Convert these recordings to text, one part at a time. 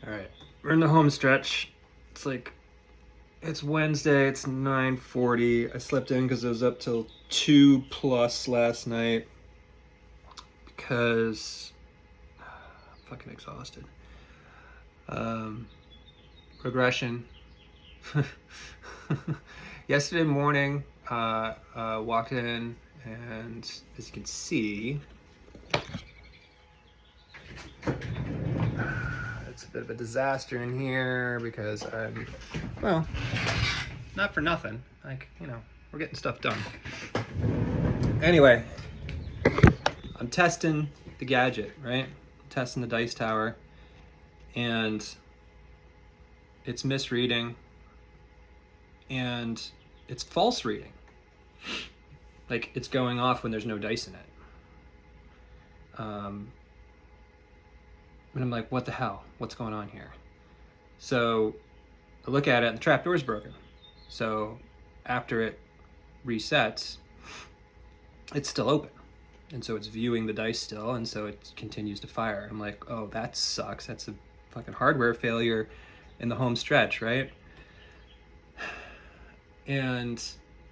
All right, we're in the home stretch. It's Wednesday. It's 9:40. I slept in because I was up till 2+ last night because I'm fucking exhausted. Regression. Yesterday morning, walked in, and as you can see, it's a bit of a disaster in here because well, not for nothing. We're getting stuff done. Anyway, I'm testing the gadget, right? I'm testing the dice tower, and it's misreading, and it's false reading. Like, it's going off when there's no dice in it. And I'm like, what the hell? What's going on here? So I look at it, and the trapdoor's broken. So after it resets, it's still open. And so it's viewing the dice still, and so it continues to fire. I'm like, oh, that sucks. That's a fucking hardware failure in the home stretch, right? And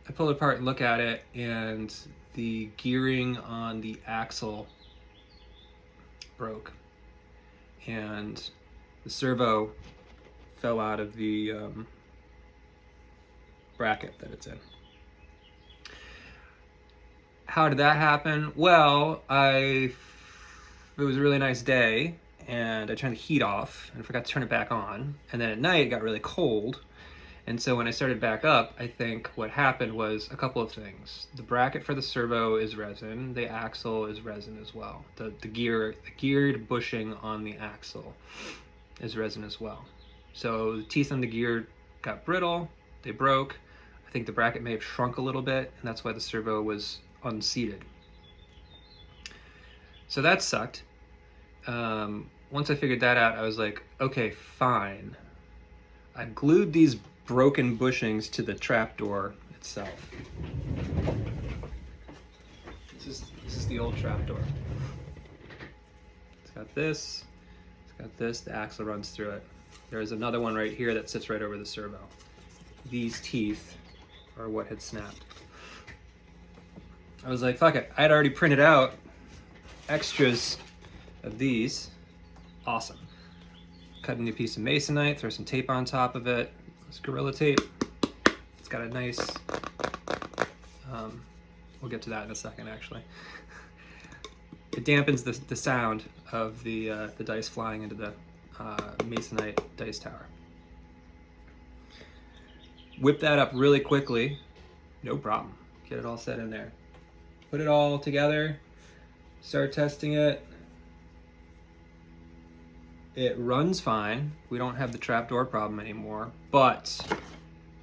I pull it apart and look at it, and the gearing on the axle broke. And the servo fell out of the bracket that it's in. How did that happen? Well, it was a really nice day, and I turned the heat off, and I forgot to turn it back on. And then at night, it got really cold. And so when I started back up, I think what happened was a couple of things. The bracket for the servo is resin. The axle is resin as well. The geared bushing on the axle is resin as well. So the teeth on the gear got brittle. They broke. I think the bracket may have shrunk a little bit, and that's why the servo was unseated. So that sucked. Once I figured that out, I was like, okay, fine. I glued these broken bushings to the trapdoor itself. This is the old trapdoor. It's got this, the axle runs through it. There's another one right here that sits right over the servo. These teeth are what had snapped. I was like, fuck it. I had already printed out extras of these. Awesome. Cut a new piece of masonite, throw some tape on top of it. It's Gorilla Tape. It's got a nice, we'll get to that in a second actually. It dampens the sound of the dice flying into the masonite dice tower. Whip that up really quickly, no problem. Get it all set in there. Put it all together, start testing it. It runs fine. We don't have the trapdoor problem anymore, but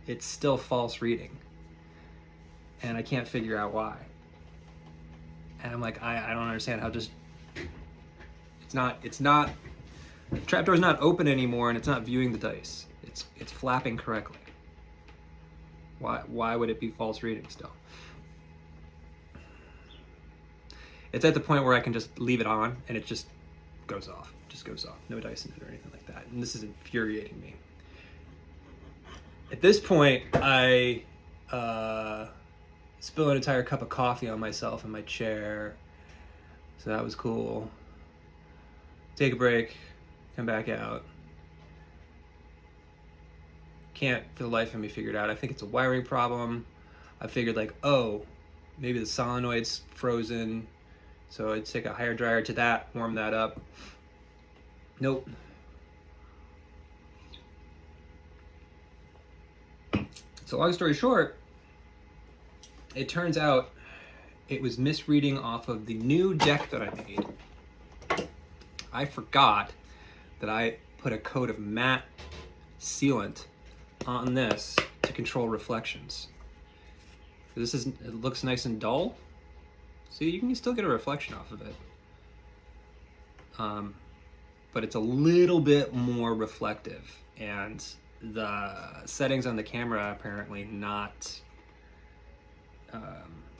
it's still false reading. And I can't figure out why. And I'm like, I don't understand how it's not, the trapdoor's not open anymore, and it's not viewing the dice. It's flapping correctly. Why would it be false reading still? It's at the point where I can just leave it on and it just goes off. No dice in it or anything like that. And this is infuriating me. At this point, I spill an entire cup of coffee on myself in my chair. So that was cool. Take a break, come back out. Can't for the life of me figure it out. I think it's a wiring problem. I figured like, oh, maybe the solenoid's frozen. So I'd take a higher dryer to that, warm that up. Nope. So long story short, it turns out it was misreading off of the new deck that I made. I forgot that I put a coat of matte sealant on this to control reflections. It looks nice and dull. See, you can still get a reflection off of it. But it's a little bit more reflective, and the settings on the camera apparently not,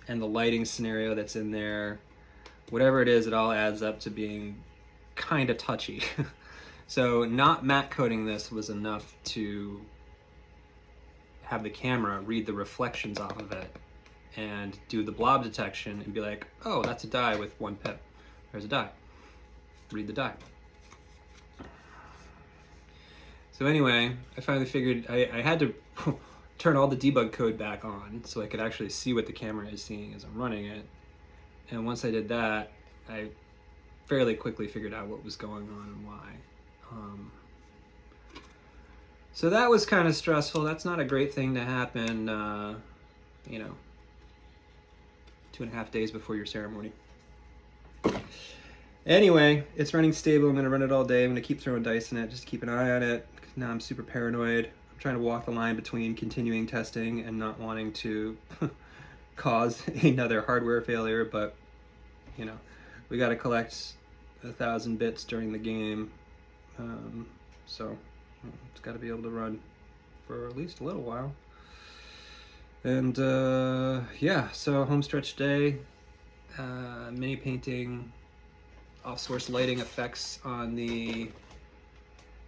and the lighting scenario that's in there, whatever it is, it all adds up to being kind of touchy. So not matte coating this was enough to have the camera read the reflections off of it and do the blob detection and be like, oh, that's a dye with 1 pip. There's a dye. Read the dye. So anyway, I finally figured I had to turn all the debug code back on so I could actually see what the camera is seeing as I'm running it. And once I did that, I fairly quickly figured out what was going on and why. So that was kind of stressful. That's not a great thing to happen, 2.5 days before your ceremony. Anyway, it's running stable. I'm going to run it all day. I'm going to keep throwing dice in it, just keep an eye on it. Now I'm super paranoid. I'm trying to walk the line between continuing testing and not wanting to cause another hardware failure, but, we got to collect 1,000 bits during the game. So it's got to be able to run for at least a little while. And yeah, so home stretch day, mini painting, off-source lighting effects on the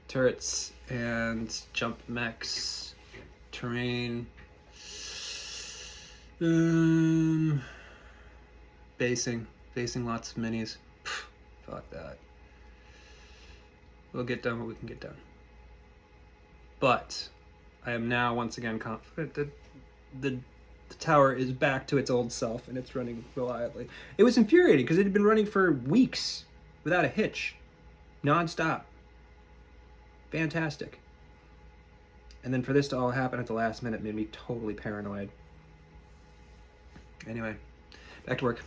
turrets and jump mechs, terrain, basing lots of minis. Fuck that. We'll get done what we can get done. But I am now once again confident that the tower is back to its old self and it's running reliably. It was infuriating because it had been running for weeks without a hitch, non-stop. Fantastic. And then for this to all happen at the last minute made me totally paranoid. Anyway, back to work.